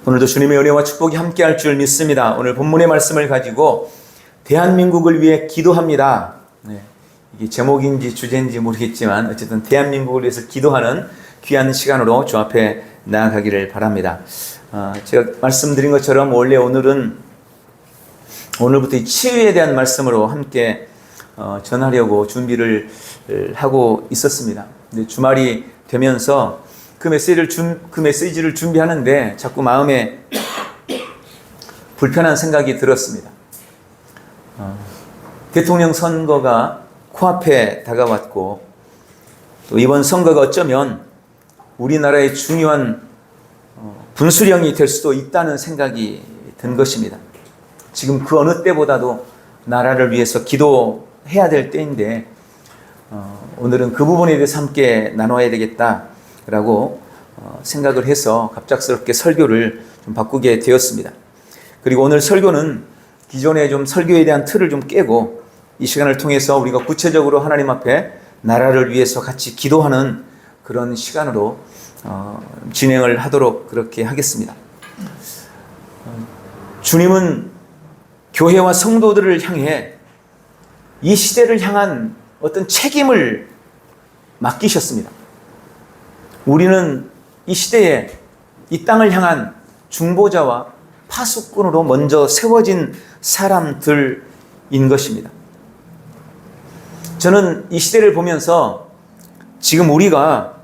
오늘도 주님의 은혜와 축복이 함께할 줄 믿습니다. 오늘 본문의 말씀을 가지고 대한민국을 위해 기도합니다. 이게 제목인지 주제인지 모르겠지만 어쨌든 대한민국을 위해서 기도하는 귀한 시간으로 주 앞에 나아가기를 바랍니다. 제가 말씀드린 것처럼 원래 오늘부터 이 치유에 대한 말씀으로 함께 전하려고 준비를 하고 있었습니다. 근데 주말이 되면서 그 메시지를 준비하는데 자꾸 마음에 불편한 생각이 들었습니다. 대통령 선거가 코앞에 다가왔고 또 이번 선거가 어쩌면 우리나라의 중요한 분수령이 될 수도 있다는 생각이 든 것입니다. 지금 그 어느 때보다도 나라를 위해서 기도해야 될 때인데 오늘은 그 부분에 대해서 함께 나눠야 되겠다라고 생각을 해서 갑작스럽게 설교를 좀 바꾸게 되었습니다. 그리고 오늘 설교는 기존의 좀 설교에 대한 틀을 좀 깨고 이 시간을 통해서 우리가 구체적으로 하나님 앞에 나라를 위해서 같이 기도하는 그런 시간으로 진행을 하도록 그렇게 하겠습니다. 주님은 교회와 성도들을 향해 이 시대를 향한 어떤 책임을 맡기셨습니다. 우리는 이 시대에 이 땅을 향한 중보자와 파수꾼으로 먼저 세워진 사람들인 것입니다. 저는 이 시대를 보면서 지금 우리가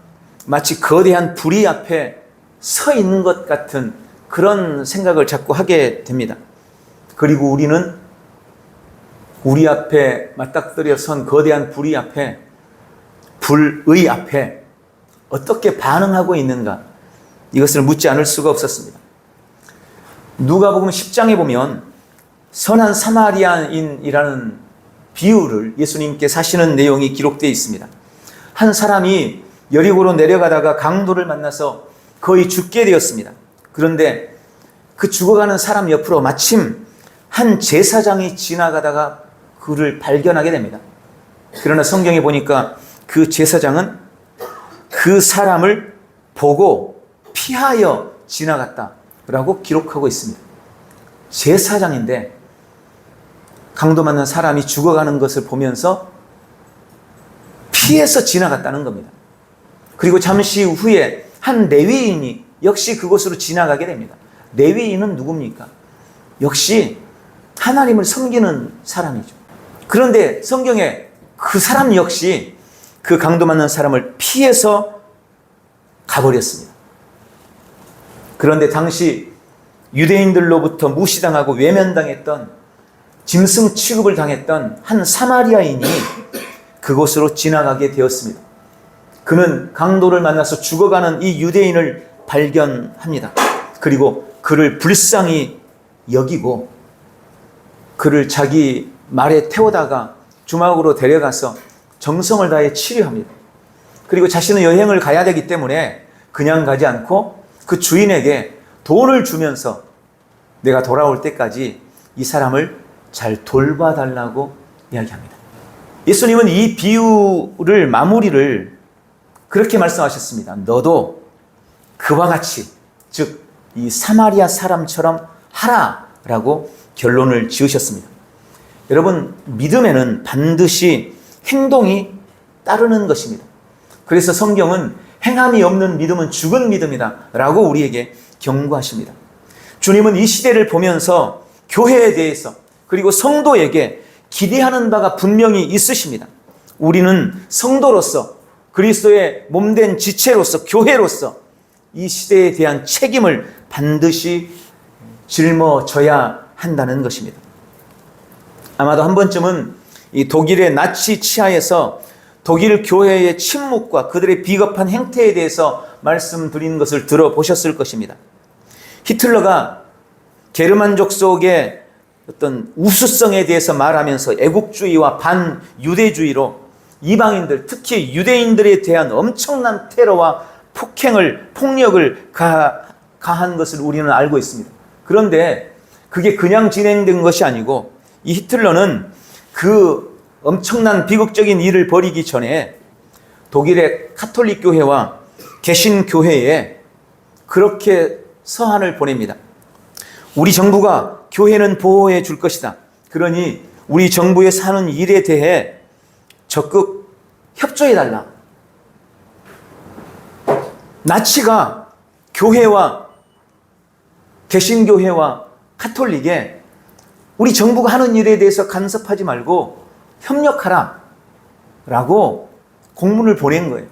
마치 거대한 불의 앞에 서 있는 것 같은 그런 생각을 자꾸 하게 됩니다. 그리고 우리는 우리 앞에 맞닥뜨려 선 거대한 불의 앞에, 불의 앞에 어떻게 반응하고 있는가, 이것을 묻지 않을 수가 없었습니다. 누가복음 10장에 보면 선한 사마리아인이라는 비유를 예수님께서 하시는 내용이 기록되어 있습니다. 한 사람이 여리고로 내려가다가 강도를 만나서 거의 죽게 되었습니다. 그런데 그 죽어가는 사람 옆으로 마침 한 제사장이 지나가다가 그를 발견하게 됩니다. 그러나 성경에 보니까 그 제사장은 그 사람을 보고 피하여 지나갔다라고 기록하고 있습니다. 제사장인데 강도 만난 사람이 죽어가는 것을 보면서 피해서 지나갔다는 겁니다. 그리고 잠시 후에 한 레위인이 역시 그곳으로 지나가게 됩니다. 레위인은 누굽니까? 역시 하나님을 섬기는 사람이죠. 그런데 성경에 그 사람 역시 그 강도 만난 사람을 피해서 가버렸습니다. 그런데 당시 유대인들로부터 무시당하고 외면당했던, 짐승 취급을 당했던 한 사마리아인이 그곳으로 지나가게 되었습니다. 그는 강도를 만나서 죽어가는 이 유대인을 발견합니다. 그리고 그를 불쌍히 여기고 그를 자기 말에 태우다가 주막으로 데려가서 정성을 다해 치료합니다. 그리고 자신은 여행을 가야 되기 때문에 그냥 가지 않고 그 주인에게 돈을 주면서 내가 돌아올 때까지 이 사람을 잘 돌봐달라고 이야기합니다. 예수님은 이 비유를 마무리를 그렇게 말씀하셨습니다. 너도 그와 같이, 즉 이 사마리아 사람처럼 하라라고 결론을 지으셨습니다. 여러분, 믿음에는 반드시 행동이 따르는 것입니다. 그래서 성경은 행함이 없는 믿음은 죽은 믿음이다 라고 우리에게 경고하십니다. 주님은 이 시대를 보면서 교회에 대해서 그리고 성도에게 기대하는 바가 분명히 있으십니다. 우리는 성도로서, 그리스도의 몸된 지체로서, 교회로서 이 시대에 대한 책임을 반드시 짊어져야 한다는 것입니다. 아마도 한 번쯤은 이 독일의 나치 치하에서 독일 교회의 침묵과 그들의 비겁한 행태에 대해서 말씀드리는 것을 들어보셨을 것입니다. 히틀러가 게르만족 속의 어떤 우수성에 대해서 말하면서 애국주의와 반유대주의로 이방인들, 특히 유대인들에 대한 엄청난 테러와 폭력을 가한 것을 우리는 알고 있습니다. 그런데 그게 그냥 진행된 것이 아니고 이 히틀러는 그 엄청난 비극적인 일을 벌이기 전에 독일의 카톨릭 교회와 개신교회에 그렇게 서한을 보냅니다. 우리 정부가 교회는 보호해 줄 것이다. 그러니 우리 정부에서 하는 일에 대해 적극 협조해달라. 나치가 교회와 개신교회와 카톨릭에 우리 정부가 하는 일에 대해서 간섭하지 말고 협력하라 라고 공문을 보낸 거예요.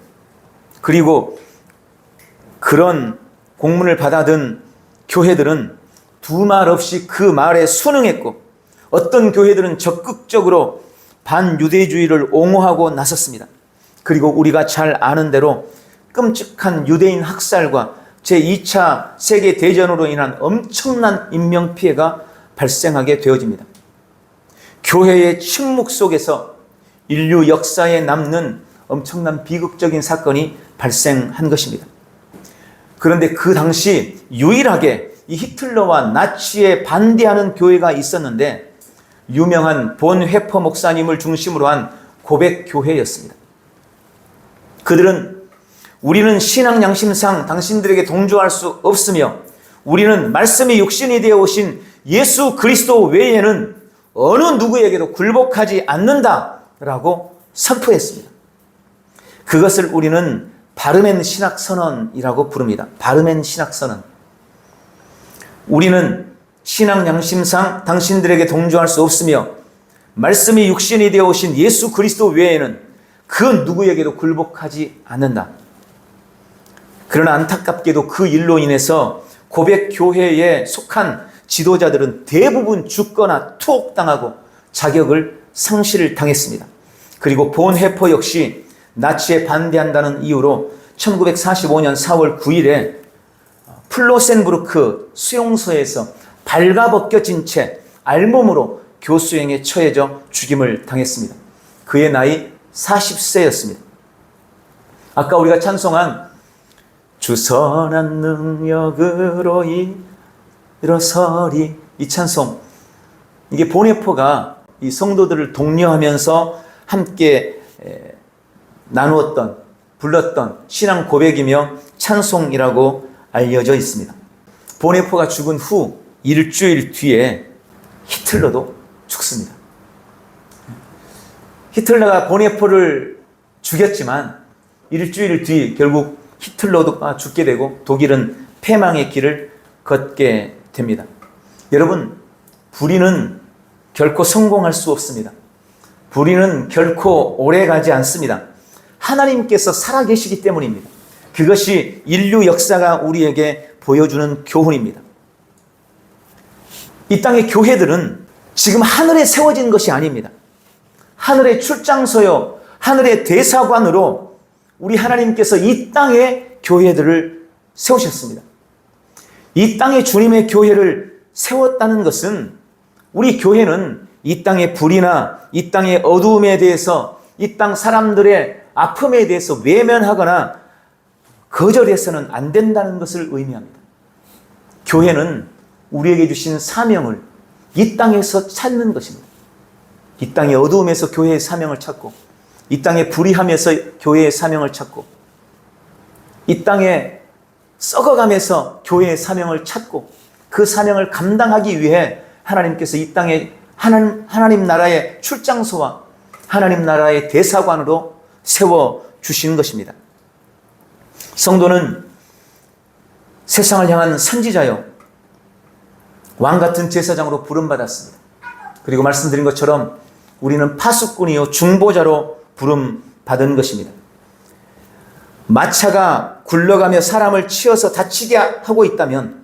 그리고 그런 공문을 받아든 교회들은 두 말 없이 그 말에 순응했고, 어떤 교회들은 적극적으로 반유대주의를 옹호하고 나섰습니다. 그리고 우리가 잘 아는 대로 끔찍한 유대인 학살과 제2차 세계대전으로 인한 엄청난 인명피해가 발생하게 되어집니다. 교회의 침묵 속에서 인류 역사에 남는 엄청난 비극적인 사건이 발생한 것입니다. 그런데 그 당시 유일하게 이 히틀러와 나치에 반대하는 교회가 있었는데, 유명한 본 회퍼 목사님을 중심으로 한 고백교회였습니다. 그들은 우리는 신앙 양심상 당신들에게 동조할 수 없으며, 우리는 말씀이 육신이 되어 오신 예수 그리스도 외에는 어느 누구에게도 굴복하지 않는다라고 선포했습니다. 그것을 우리는 바르멘 신학선언이라고 부릅니다. 바르멘 신학선언. 우리는 신앙 양심상 당신들에게 동조할 수 없으며, 말씀이 육신이 되어 오신 예수 그리스도 외에는 그 누구에게도 굴복하지 않는다. 그러나 안타깝게도 그 일로 인해서 고백교회에 속한 지도자들은 대부분 죽거나 투옥당하고 자격을 상실당했습니다. 그리고 본 회퍼 역시 나치에 반대한다는 이유로 1945년 4월 9일에 플로센부르크 수용소에서 발가벗겨진 채 알몸으로 교수행에 처해져 죽임을 당했습니다. 그의 나이 40세였습니다. 아까 우리가 찬송한 주 선한 능력으로 일어서리, 이 찬송, 이게 보네포가 이 성도들을 독려하면서 함께 나누었던, 불렀던 신앙 고백이며 찬송이라고 알려져 있습니다. 보네포가 죽은 후 일주일 뒤에 히틀러도 죽습니다. 히틀러가 보네포를 죽였지만 일주일 뒤 결국 히틀러도 죽게 되고 독일은 패망의 길을 걷게 됩니다. 여러분, 불의는 결코 성공할 수 없습니다. 불의는 결코 오래가지 않습니다. 하나님께서 살아계시기 때문입니다. 그것이 인류 역사가 우리에게 보여주는 교훈입니다. 이 땅의 교회들은 지금 하늘에 세워진 것이 아닙니다. 하늘의 출장소요, 하늘의 대사관으로 우리 하나님께서 이 땅에 교회들을 세우셨습니다. 이 땅에 주님의 교회를 세웠다는 것은, 우리 교회는 이 땅의 불이나 이 땅의 어두움에 대해서, 이 땅 사람들의 아픔에 대해서 외면하거나 거절해서는 안 된다는 것을 의미합니다. 교회는 우리에게 주신 사명을 이 땅에서 찾는 것입니다. 이 땅의 어두움에서 교회의 사명을 찾고, 이 땅의 불의함에서 교회의 사명을 찾고, 이 땅에 썩어가면서 교회의 사명을 찾고, 그 사명을 감당하기 위해 하나님께서 이 땅에 하나님 나라의 출장소와 하나님 나라의 대사관으로 세워주신 것입니다. 성도는 세상을 향한 선지자요, 왕같은 제사장으로 부름받았습니다. 그리고 말씀드린 것처럼 우리는 파수꾼이요 중보자로 부름받은 것입니다. 마차가 굴러가며 사람을 치어서 다치게 하고 있다면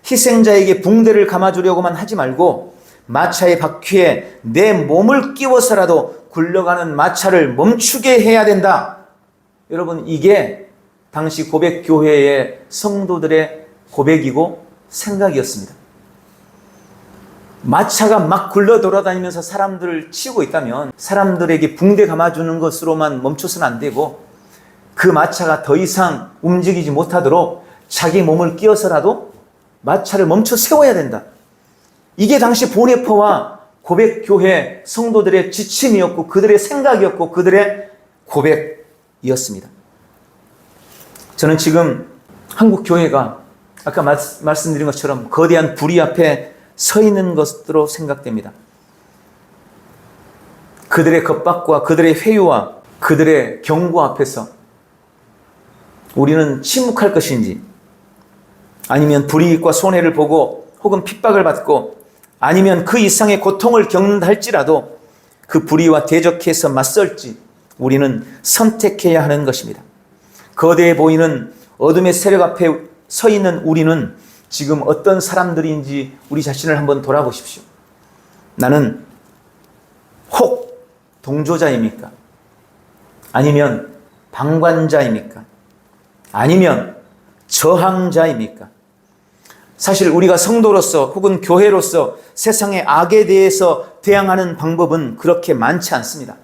희생자에게 붕대를 감아주려고만 하지 말고 마차의 바퀴에 내 몸을 끼워서라도 굴러가는 마차를 멈추게 해야 된다. 여러분, 이게 당시 고백교회의 성도들의 고백이고 생각이었습니다. 마차가 막 굴러 돌아다니면서 사람들을 치우고 있다면 사람들에게 붕대 감아주는 것으로만 멈춰서는 안 되고, 그 마차가 더 이상 움직이지 못하도록 자기 몸을 끼워서라도 마차를 멈춰 세워야 된다. 이게 당시 보네포와 고백교회 성도들의 지침이었고, 그들의 생각이었고, 그들의 고백이었습니다. 저는 지금 한국 교회가 아까 말씀드린 것처럼 거대한 불의 앞에 서 있는 것으로 생각됩니다. 그들의 겁박과 그들의 회유와 그들의 경고 앞에서 우리는 침묵할 것인지, 아니면 불이익과 손해를 보고 혹은 핍박을 받고 아니면 그 이상의 고통을 겪는다 할지라도 그 불의와 대적해서 맞설지 우리는 선택해야 하는 것입니다. 거대해 보이는 어둠의 세력 앞에 서 있는 우리는 지금 어떤 사람들인지 우리 자신을 한번 돌아보십시오. 나는 혹 동조자입니까? 아니면 방관자입니까? 아니면 저항자입니까? 사실 우리가 성도로서 혹은 교회로서 세상의 악에 대해서 대항하는 방법은 그렇게 많지 않습니다.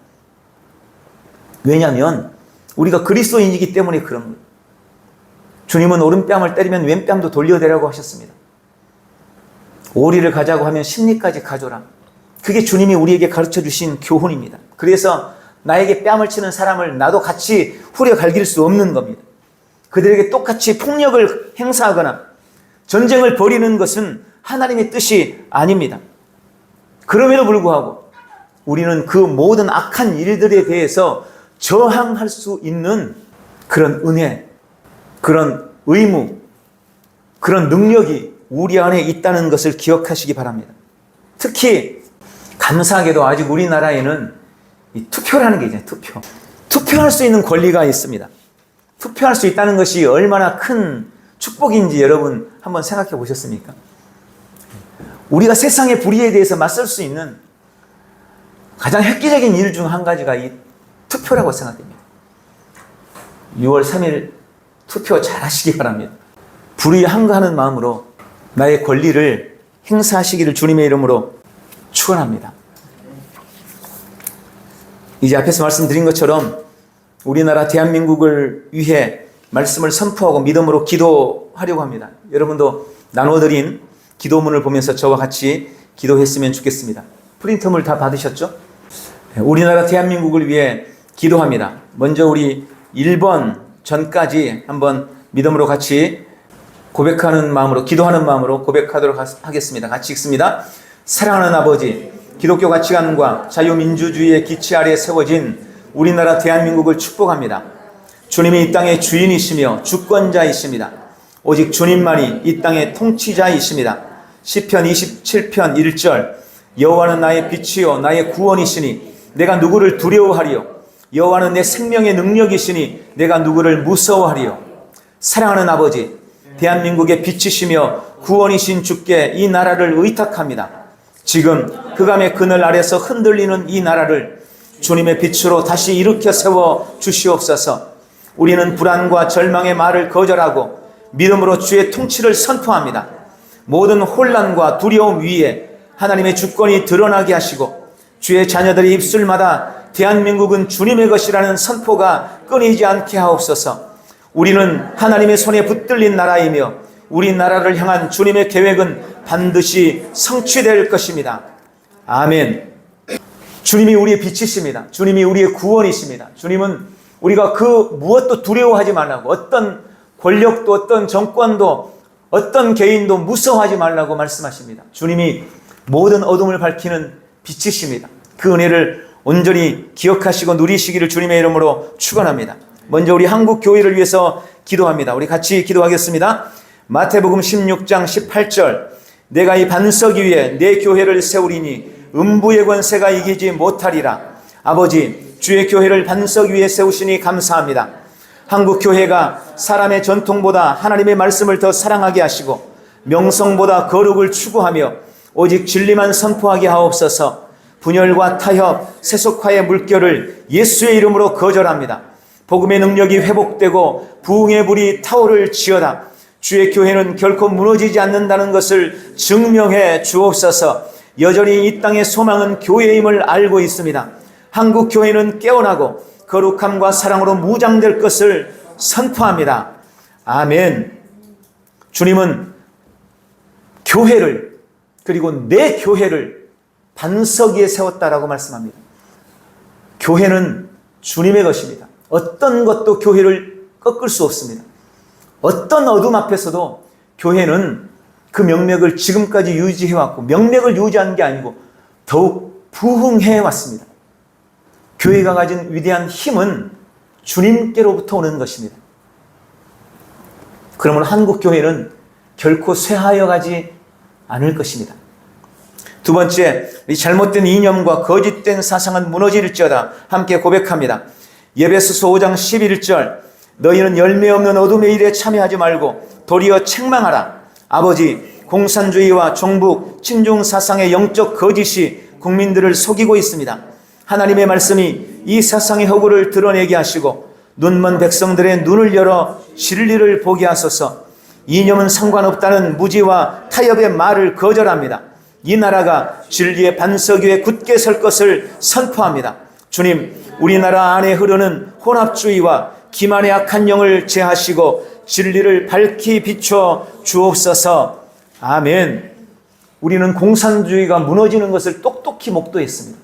왜냐하면 우리가 그리스도인이기 때문에 그런 거예요. 주님은 오른뺨을 때리면 왼뺨도 돌려대라고 하셨습니다. 오리를 가자고 하면 십리까지 가져라. 그게 주님이 우리에게 가르쳐 주신 교훈입니다. 그래서 나에게 뺨을 치는 사람을 나도 같이 후려 갈길 수 없는 겁니다. 그들에게 똑같이 폭력을 행사하거나 전쟁을 벌이는 것은 하나님의 뜻이 아닙니다. 그럼에도 불구하고 우리는 그 모든 악한 일들에 대해서 저항할 수 있는 그런 은혜, 그런 의무, 그런 능력이 우리 안에 있다는 것을 기억하시기 바랍니다. 특히 감사하게도 아직 우리나라에는 이 투표라는 게 있잖아요. 투표할 수 있는 권리가 있습니다. 투표할 수 있다는 것이 얼마나 큰 축복인지 여러분 한번 생각해 보셨습니까? 우리가 세상의 불의에 대해서 맞설 수 있는 가장 획기적인 일 중 한 가지가 이 투표라고 생각됩니다. 6월 3일 투표 잘 하시기 바랍니다. 불의에 항거하는 마음으로 나의 권리를 행사하시기를 주님의 이름으로 축원합니다. 이제 앞에서 말씀드린 것처럼 우리나라 대한민국을 위해 말씀을 선포하고 믿음으로 기도하려고 합니다. 여러분도 나눠드린 기도문을 보면서 저와 같이 기도했으면 좋겠습니다. 프린트물 다 받으셨죠? 우리나라 대한민국을 위해 기도합니다. 먼저 우리 1번 전까지 한번 믿음으로 같이 고백하는 마음으로, 기도하는 마음으로 고백하도록 하겠습니다. 같이 읽습니다. 사랑하는 아버지, 기독교 가치관과 자유민주주의의 기치 아래 세워진 우리나라 대한민국을 축복합니다. 주님이 이 땅의 주인이시며 주권자이십니다. 오직 주님만이 이 땅의 통치자이십니다. 시편 27편 1절, 여호와는 나의 빛이요 나의 구원이시니 내가 누구를 두려워하리요. 여호와는 내 생명의 능력이시니 내가 누구를 무서워하리요. 사랑하는 아버지, 대한민국의 빛이시며 구원이신 주께 이 나라를 의탁합니다. 지금 흑암의 그늘 아래서 흔들리는 이 나라를 주님의 빛으로 다시 일으켜 세워 주시옵소서. 우리는 불안과 절망의 말을 거절하고 믿음으로 주의 통치를 선포합니다. 모든 혼란과 두려움 위에 하나님의 주권이 드러나게 하시고 주의 자녀들의 입술마다 대한민국은 주님의 것이라는 선포가 끊이지 않게 하옵소서. 우리는 하나님의 손에 붙들린 나라이며 우리나라를 향한 주님의 계획은 반드시 성취될 것입니다. 아멘. 주님이 우리의 빛이십니다. 주님이 우리의 구원이십니다. 주님은 우리가 그 무엇도 두려워하지 말라고, 어떤 권력도 어떤 정권도 어떤 개인도 무서워하지 말라고 말씀하십니다. 주님이 모든 어둠을 밝히는 빛이십니다. 그 은혜를 온전히 기억하시고 누리시기를 주님의 이름으로 축원합니다. 먼저 우리 한국 교회를 위해서 기도합니다. 우리 같이 기도하겠습니다. 마태복음 16장 18절, 내가 이 반석 위에 내 교회를 세우리니 음부의 권세가 이기지 못하리라. 아버지, 주의 교회를 반석 위에 세우시니 감사합니다. 한국 교회가 사람의 전통보다 하나님의 말씀을 더 사랑하게 하시고 명성보다 거룩을 추구하며 오직 진리만 선포하게 하옵소서. 분열과 타협, 세속화의 물결을 예수의 이름으로 거절합니다. 복음의 능력이 회복되고 부흥의 불이 타오를 지어다. 주의 교회는 결코 무너지지 않는다는 것을 증명해 주옵소서. 여전히 이 땅의 소망은 교회임을 알고 있습니다. 한국 교회는 깨어나고 거룩함과 사랑으로 무장될 것을 선포합니다. 아멘. 주님은 교회를, 그리고 내 교회를 반석 위에 세웠다라고 말씀합니다. 교회는 주님의 것입니다. 어떤 것도 교회를 꺾을 수 없습니다. 어떤 어둠 앞에서도 교회는 그 명맥을 지금까지 유지해왔고, 명맥을 유지한 게 아니고 더욱 부흥해왔습니다. 교회가 가진 위대한 힘은 주님께로부터 오는 것입니다. 그러면 한국 교회는 결코 쇠하여 가지 않을 것입니다. 두 번째, 이 잘못된 이념과 거짓된 사상은 무너질지어다. 함께 고백합니다. 에베소서 5장 11절, 너희는 열매 없는 어둠의 일에 참여하지 말고 도리어 책망하라. 아버지, 공산주의와 종북, 친중 사상의 영적 거짓이 국민들을 속이고 있습니다. 하나님의 말씀이 이 사상의 허구를 드러내게 하시고 눈먼 백성들의 눈을 열어 진리를 보게 하소서. 이념은 상관없다는 무지와 타협의 말을 거절합니다. 이 나라가 진리의 반석 위에 굳게 설 것을 선포합니다. 주님, 우리나라 안에 흐르는 혼합주의와 기만의 악한 영을 제하시고 진리를 밝히 비춰 주옵소서. 아멘. 우리는 공산주의가 무너지는 것을 똑똑히 목도했습니다.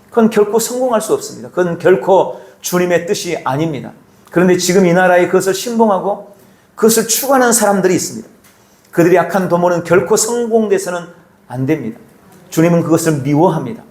그건 결코 성공할 수 없습니다. 그건 결코 주님의 뜻이 아닙니다. 그런데 지금 이 나라에 그것을 신봉하고 그것을 추구하는 사람들이 있습니다. 그들의 악한 도모는 결코 성공돼서는 안 됩니다. 주님은 그것을 미워합니다.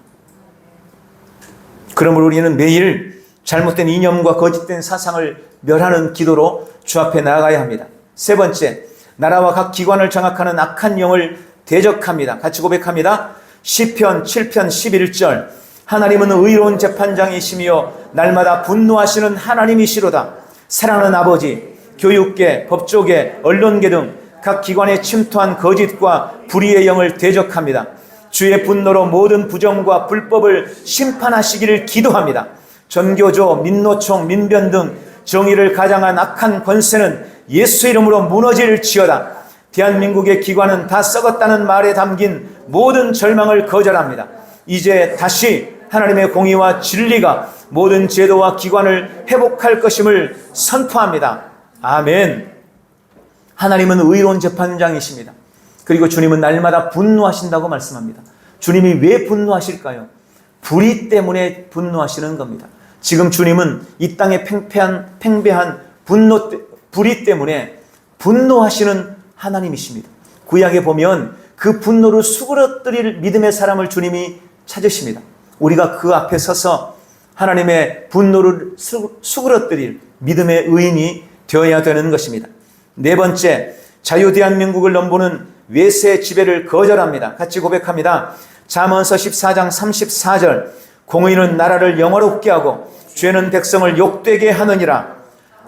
그러므로 우리는 매일 잘못된 이념과 거짓된 사상을 멸하는 기도로 주 앞에 나아가야 합니다. 세 번째, 나라와 각 기관을 장악하는 악한 영을 대적합니다. 같이 고백합니다. 시편 7편 11절, 하나님은 의로운 재판장이시며 날마다 분노하시는 하나님이시로다. 사랑하는 아버지, 교육계, 법조계, 언론계 등 각 기관에 침투한 거짓과 불의의 영을 대적합니다. 주의 분노로 모든 부정과 불법을 심판하시기를 기도합니다. 전교조, 민노총, 민변 등 정의를 가장한 악한 권세는 예수 이름으로 무너질지어다. 대한민국의 기관은 다 썩었다는 말에 담긴 모든 절망을 거절합니다. 이제 다시 하나님의 공의와 진리가 모든 제도와 기관을 회복할 것임을 선포합니다. 아멘. 하나님은 의로운 재판장이십니다. 그리고 주님은 날마다 분노하신다고 말씀합니다. 주님이 왜 분노하실까요? 불의 때문에 분노하시는 겁니다. 지금 주님은 이 땅의 팽배한 불의 때문에 분노하시는 하나님이십니다. 구약에 보면 그 분노를 수그러뜨릴 믿음의 사람을 주님이 찾으십니다. 우리가 그 앞에 서서 하나님의 분노를 수그러뜨릴 믿음의 의인이 되어야 되는 것입니다. 네 번째, 자유대한민국을 넘보는 외세 지배를 거절합니다. 같이 고백합니다. 잠언서 14장 34절, 공의는 나라를 영화롭게 하고 죄는 백성을 욕되게 하느니라.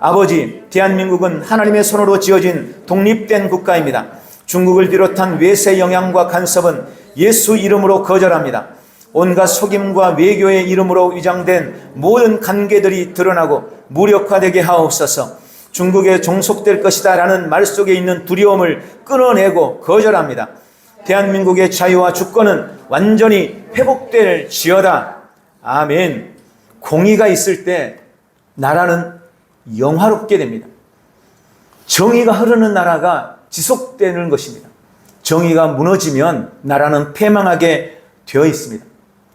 아버지, 대한민국은 하나님의 손으로 지어진 독립된 국가입니다. 중국을 비롯한 외세 영향과 간섭은 예수 이름으로 거절합니다. 온갖 속임과 외교의 이름으로 위장된 모든 관계들이 드러나고 무력화되게 하옵소서. 중국에 종속될 것이다 라는 말 속에 있는 두려움을 끊어내고 거절합니다. 대한민국의 자유와 주권은 완전히 회복될지어다. 아멘. 공의가 있을 때 나라는 영화롭게 됩니다. 정의가 흐르는 나라가 지속되는 것입니다. 정의가 무너지면 나라는 패망하게 되어 있습니다.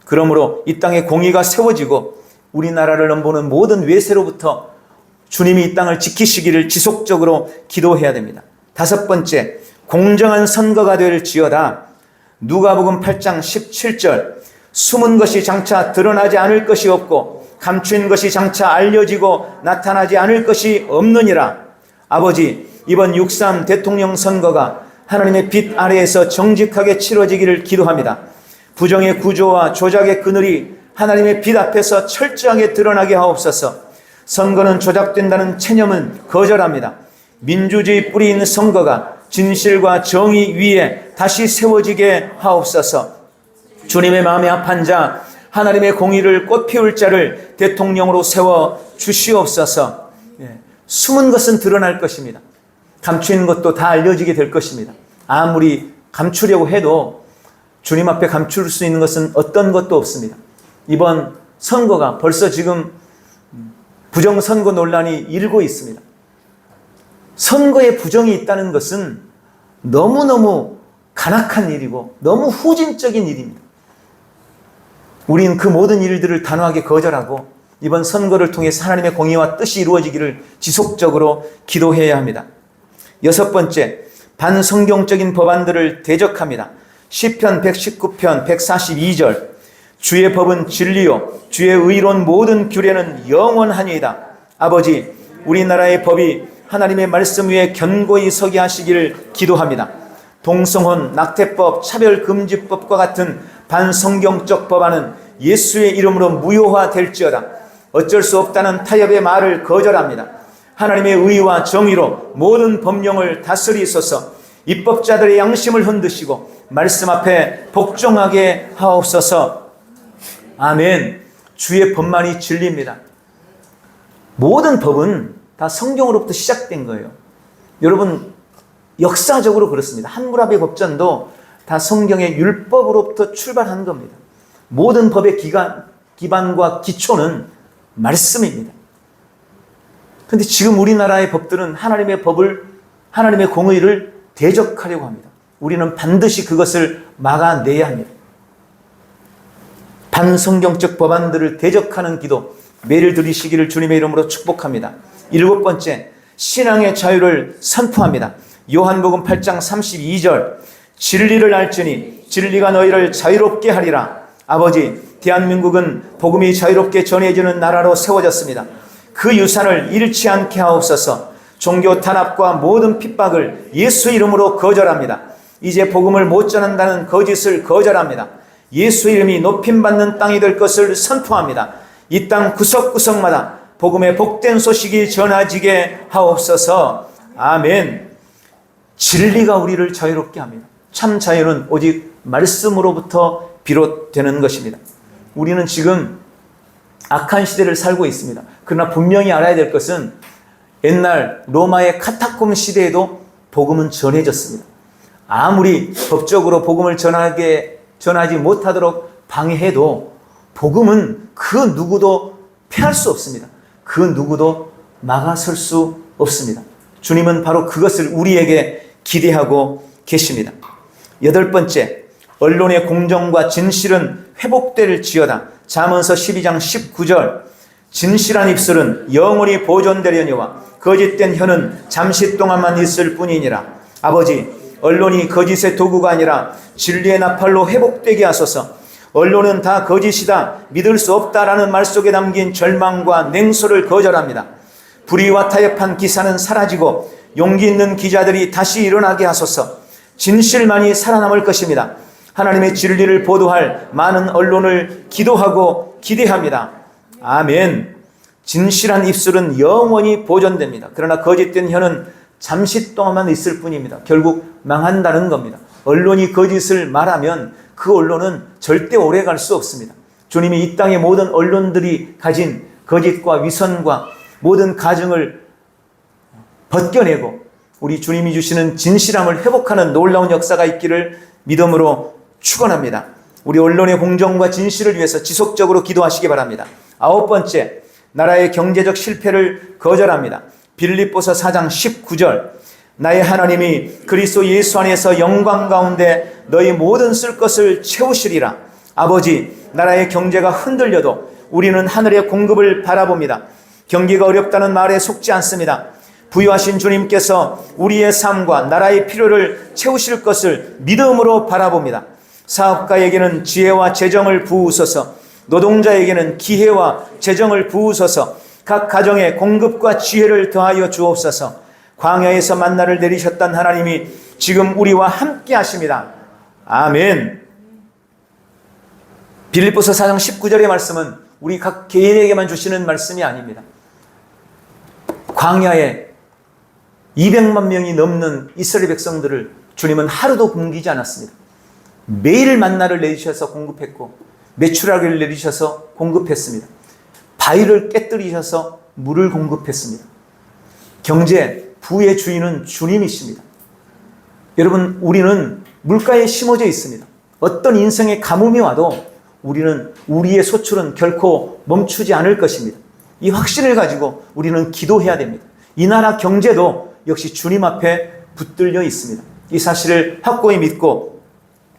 그러므로 이 땅에 공의가 세워지고 우리나라를 넘보는 모든 외세로부터 주님이 이 땅을 지키시기를 지속적으로 기도해야 됩니다. 다섯 번째, 공정한 선거가 될지어다. 누가복음 8장 17절, 숨은 것이 장차 드러나지 않을 것이 없고 감춘 것이 장차 알려지고 나타나지 않을 것이 없느니라. 아버지, 이번 6.3 대통령 선거가 하나님의 빛 아래에서 정직하게 치러지기를 기도합니다. 부정의 구조와 조작의 그늘이 하나님의 빛 앞에서 철저하게 드러나게 하옵소서. 선거는 조작된다는 체념은 거절합니다. 민주주의 뿌리 있는 선거가 진실과 정의 위에 다시 세워지게 하옵소서. 주님의 마음에 합한 자, 하나님의 공의를 꽃피울 자를 대통령으로 세워 주시옵소서. 숨은 것은 드러날 것입니다. 감추는 것도 다 알려지게 될 것입니다. 아무리 감추려고 해도 주님 앞에 감출 수 있는 것은 어떤 것도 없습니다. 이번 선거가 벌써 지금 부정선거 논란이 일고 있습니다. 선거에 부정이 있다는 것은 너무너무 간악한 일이고 너무 후진적인 일입니다. 우리는 그 모든 일들을 단호하게 거절하고 이번 선거를 통해서 하나님의 공의와 뜻이 이루어지기를 지속적으로 기도해야 합니다. 여섯 번째, 반성경적인 법안들을 대적합니다. 시편 119편 142절 주의 법은 진리요 주의 의로운 모든 규례는 영원하니이다. 아버지, 우리나라의 법이 하나님의 말씀 위에 견고히 서게 하시기를 기도합니다. 동성혼, 낙태법, 차별금지법과 같은 반성경적 법안은 예수의 이름으로 무효화될지어다. 어쩔 수 없다는 타협의 말을 거절합니다. 하나님의 의와 정의로 모든 법령을 다스리소서. 입법자들의 양심을 흔드시고 말씀 앞에 복종하게 하옵소서. 아멘. 주의 법만이 진리입니다. 모든 법은 다 성경으로부터 시작된 거예요. 여러분, 역사적으로 그렇습니다. 함무라비 법전도 다 성경의 율법으로부터 출발한 겁니다. 모든 법의 기반과 기초는 말씀입니다. 그런데 지금 우리나라의 법들은 하나님의 법을, 하나님의 공의를 대적하려고 합니다. 우리는 반드시 그것을 막아내야 합니다. 반성경적 법안들을 대적하는 기도 매일 드리시기를 주님의 이름으로 축복합니다. 7번째, 신앙의 자유를 선포합니다. 요한복음 8장 32절 진리를 알지니 진리가 너희를 자유롭게 하리라. 아버지, 대한민국은 복음이 자유롭게 전해지는 나라로 세워졌습니다. 그 유산을 잃지 않게 하옵소서. 종교 탄압과 모든 핍박을 예수 이름으로 거절합니다. 이제 복음을 못 전한다는 거짓을 거절합니다. 예수 이름이 높임받는 땅이 될 것을 선포합니다. 이 땅 구석구석마다 복음의 복된 소식이 전해지게 하옵소서. 아멘. 진리가 우리를 자유롭게 합니다. 참 자유는 오직 말씀으로부터 비롯되는 것입니다. 우리는 지금 악한 시대를 살고 있습니다. 그러나 분명히 알아야 될 것은 옛날 로마의 카타콤 시대에도 복음은 전해졌습니다. 아무리 법적으로 복음을 전하지 못하도록 방해해도 복음은 그 누구도 피할 수 없습니다. 그 누구도 막아설 수 없습니다. 주님은 바로 그것을 우리에게 기대하고 계십니다. 8번째, 언론의 공정과 진실은 회복될지어다. 잠언서 12장 19절 진실한 입술은 영원히 보존되려니와 거짓된 혀는 잠시 동안만 있을 뿐이니라. 아버지, 언론이 거짓의 도구가 아니라 진리의 나팔로 회복되게 하소서. 언론은 다 거짓이다, 믿을 수 없다라는 말 속에 담긴 절망과 냉소를 거절합니다. 불의와 타협한 기사는 사라지고 용기 있는 기자들이 다시 일어나게 하소서. 진실만이 살아남을 것입니다. 하나님의 진리를 보도할 많은 언론을 기도하고 기대합니다. 아멘. 진실한 입술은 영원히 보존됩니다. 그러나 거짓된 혀는 잠시 동안만 있을 뿐입니다. 결국 망한다는 겁니다. 언론이 거짓을 말하면 그 언론은 절대 오래 갈 수 없습니다. 주님이 이 땅의 모든 언론들이 가진 거짓과 위선과 모든 가증을 벗겨내고 우리 주님이 주시는 진실함을 회복하는 놀라운 역사가 있기를 믿음으로 축원합니다. 우리 언론의 공정과 진실을 위해서 지속적으로 기도하시기 바랍니다. 9번째, 나라의 경제적 실패를 거절합니다. 빌립보서 4장 19절 나의 하나님이 그리스도 예수 안에서 영광 가운데 너희 모든 쓸 것을 채우시리라. 아버지, 나라의 경제가 흔들려도 우리는 하늘의 공급을 바라봅니다. 경기가 어렵다는 말에 속지 않습니다. 부유하신 주님께서 우리의 삶과 나라의 필요를 채우실 것을 믿음으로 바라봅니다. 사업가에게는 지혜와 재정을 부으소서. 노동자에게는 기회와 재정을 부으소서. 각 가정에 공급과 지혜를 더하여 주옵소서. 광야에서 만나를 내리셨던 하나님이 지금 우리와 함께 하십니다. 아멘. 빌립보서 4장 19절의 말씀은 우리 각 개인에게만 주시는 말씀이 아닙니다. 광야에 200만 명이 넘는 이스라엘 백성들을 주님은 하루도 굶기지 않았습니다. 매일 만나를 내리셔서 공급했고 메추라기를 내리셔서 공급했습니다. 바위를 깨뜨리셔서 물을 공급했습니다. 경제, 부의 주인은 주님이십니다. 여러분, 우리는 물가에 심어져 있습니다. 어떤 인생의 가뭄이 와도 우리는 우리의 소출은 결코 멈추지 않을 것입니다. 이 확신을 가지고 우리는 기도해야 됩니다. 이 나라 경제도 역시 주님 앞에 붙들려 있습니다. 이 사실을 확고히 믿고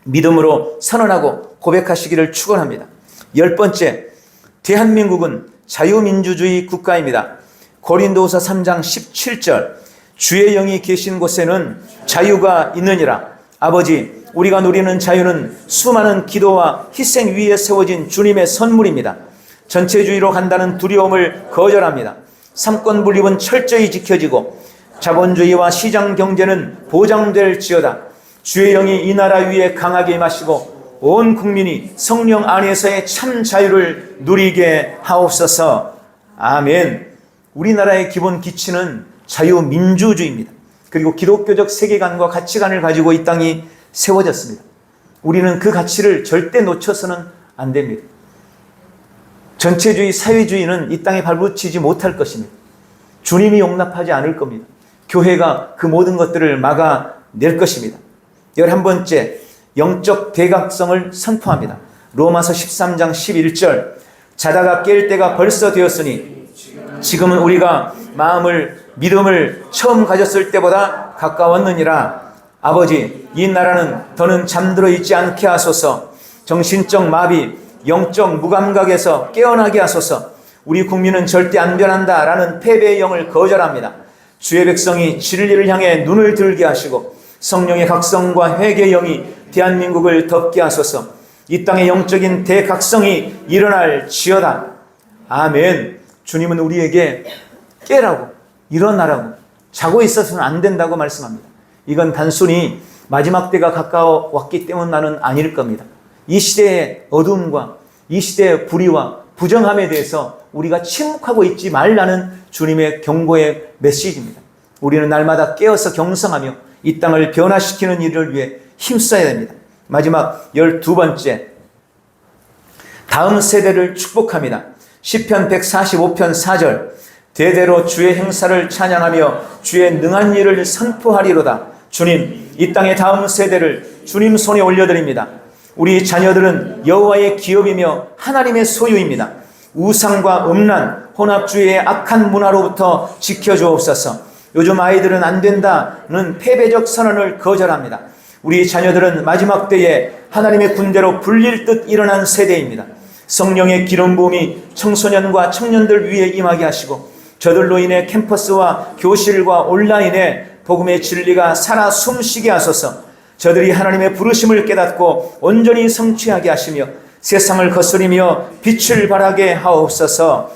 믿음으로 선언하고 고백하시기를 축원합니다. 10번째, 대한민국은 자유민주주의 국가입니다. 고린도후서 3장 17절 주의 영이 계신 곳에는 자유가 있느니라. 아버지, 우리가 누리는 자유는 수많은 기도와 희생 위에 세워진 주님의 선물입니다. 전체주의로 간다는 두려움을 거절합니다. 삼권 분립은 철저히 지켜지고 자본주의와 시장 경제는 보장될지어다. 주의 영이 이 나라 위에 강하게 임하시고 온 국민이 성령 안에서의 참 자유를 누리게 하옵소서. 아멘. 우리나라의 기본 기치는 자유민주주의입니다. 그리고 기독교적 세계관과 가치관을 가지고 이 땅이 세워졌습니다. 우리는 그 가치를 절대 놓쳐서는 안 됩니다. 전체주의, 사회주의는 이 땅에 발붙이지 못할 것입니다. 주님이 용납하지 않을 겁니다. 교회가 그 모든 것들을 막아낼 것입니다. 11번째, 영적 대각성을 선포합니다. 로마서 13장 11절, 자다가 깰 때가 벌써 되었으니 지금은 우리가 믿음을 처음 가졌을 때보다 가까웠느니라. 아버지, 이 나라는 더는 잠들어 있지 않게 하소서. 정신적 마비, 영적 무감각에서 깨어나게 하소서. 우리 국민은 절대 안 변한다라는 패배의 영을 거절합니다. 주의 백성이 진리를 향해 눈을 들게 하시고 성령의 각성과 회개의 영이 대한민국을 덮게 하소서. 이 땅의 영적인 대각성이 일어날지어다. 아멘. 주님은 우리에게 깨라고, 일어나라고, 자고 있어서는 안 된다고 말씀합니다. 이건 단순히 마지막 때가 가까워왔기 때문만은 아닐 겁니다. 이 시대의 어두움과 이 시대의 불의와 부정함에 대해서 우리가 침묵하고 있지 말라는 주님의 경고의 메시지입니다. 우리는 날마다 깨어서 경성하며 이 땅을 변화시키는 일을 위해 힘써야 됩니다. 마지막 12번째, 다음 세대를 축복합니다. 시편 145편 4절, 대대로 주의 행사를 찬양하며 주의 능한 일을 선포하리로다. 주님, 이 땅의 다음 세대를 주님 손에 올려드립니다. 우리 자녀들은 여호와의 기업이며 하나님의 소유입니다. 우상과 음란, 혼합주의의 악한 문화로부터 지켜주옵소서. 요즘 아이들은 안 된다는 패배적 선언을 거절합니다. 우리 자녀들은 마지막 때에 하나님의 군대로 불릴 듯 일어난 세대입니다. 성령의 기름 부음이 청소년과 청년들 위에 임하게 하시고 저들로 인해 캠퍼스와 교실과 온라인에 복음의 진리가 살아 숨쉬게 하소서. 저들이 하나님의 부르심을 깨닫고 온전히 성취하게 하시며 세상을 거스리며 빛을 발하게 하옵소서.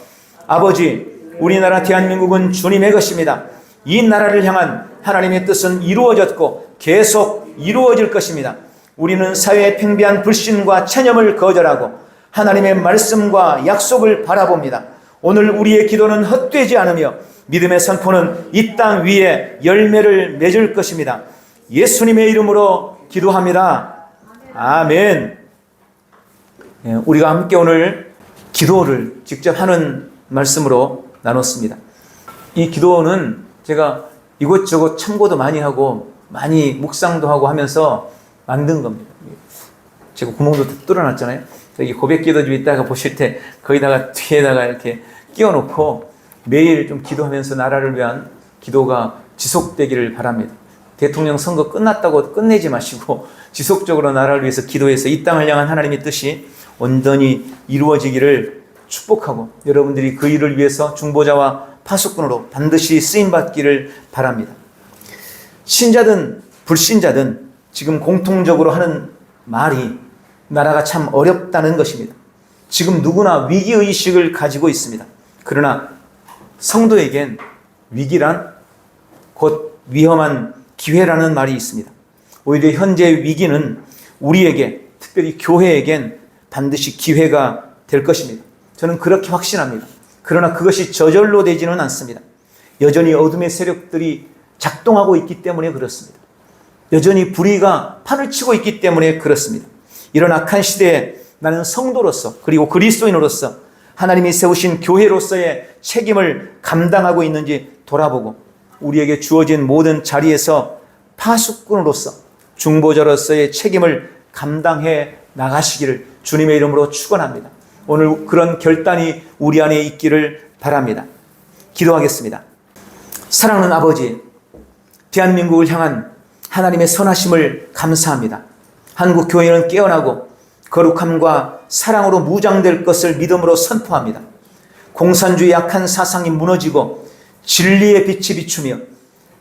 아버지, 우리나라 대한민국은 주님의 것입니다. 이 나라를 향한 하나님의 뜻은 이루어졌고 계속 이루어질 것입니다. 우리는 사회의 팽배한 불신과 체념을 거절하고 하나님의 말씀과 약속을 바라봅니다. 오늘 우리의 기도는 헛되지 않으며 믿음의 선포는 이 땅 위에 열매를 맺을 것입니다. 예수님의 이름으로 기도합니다. 아멘. 우리가 함께 오늘 기도를 직접 하는 말씀으로 나눴습니다. 이 기도는 제가 이것저것 참고도 많이 하고 많이 묵상도 하고 하면서 만든 겁니다. 제가 구멍도 뚫어놨잖아요. 여기 고백기도집 있다가 보실 때 거기다가 뒤에다가 이렇게 끼워놓고 매일 좀 기도하면서 나라를 위한 기도가 지속되기를 바랍니다. 대통령 선거 끝났다고 끝내지 마시고 지속적으로 나라를 위해서 기도해서 이 땅을 향한 하나님의 뜻이 온전히 이루어지기를 축복하고 여러분들이 그 일을 위해서 중보자와 파수꾼으로 반드시 쓰임받기를 바랍니다. 신자든 불신자든 지금 공통적으로 하는 말이 나라가 참 어렵다는 것입니다. 지금 누구나 위기의식을 가지고 있습니다. 그러나 성도에겐 위기란 곧 위험한 기회라는 말이 있습니다. 오히려 현재의 위기는 우리에게, 특별히 교회에겐 반드시 기회가 될 것입니다. 저는 그렇게 확신합니다. 그러나 그것이 저절로 되지는 않습니다. 여전히 어둠의 세력들이 작동하고 있기 때문에 그렇습니다. 여전히 불의가 판을 치고 있기 때문에 그렇습니다. 이런 악한 시대에 나는 성도로서 그리고 그리스도인으로서 하나님이 세우신 교회로서의 책임을 감당하고 있는지 돌아보고 우리에게 주어진 모든 자리에서 파수꾼으로서 중보자로서의 책임을 감당해 나가시기를 주님의 이름으로 축원합니다. 오늘 그런 결단이 우리 안에 있기를 바랍니다. 기도하겠습니다. 사랑하는 아버지, 대한민국을 향한 하나님의 선하심을 감사합니다. 한국 교회는 깨어나고 거룩함과 사랑으로 무장될 것을 믿음으로 선포합니다. 공산주의 악한 사상이 무너지고 진리의 빛이 비추며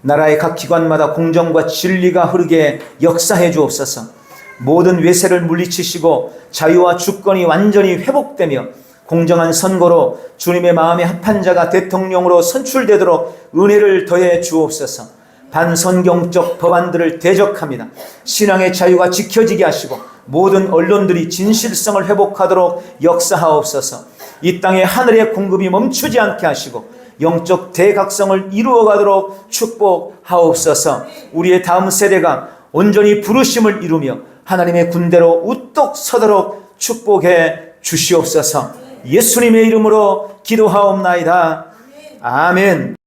나라의 각 기관마다 공정과 진리가 흐르게 역사해 주옵소서. 모든 외세를 물리치시고 자유와 주권이 완전히 회복되며 공정한 선거로 주님의 마음에 합한 자가 대통령으로 선출되도록 은혜를 더해 주옵소서. 반선경적 법안들을 대적합니다. 신앙의 자유가 지켜지게 하시고 모든 언론들이 진실성을 회복하도록 역사하옵소서. 이 땅에 하늘의 공급이 멈추지 않게 하시고 영적 대각성을 이루어가도록 축복하옵소서. 우리의 다음 세대가 온전히 부르심을 이루며 하나님의 군대로 우뚝 서도록 축복해 주시옵소서. 예수님의 이름으로 기도하옵나이다. 아멘.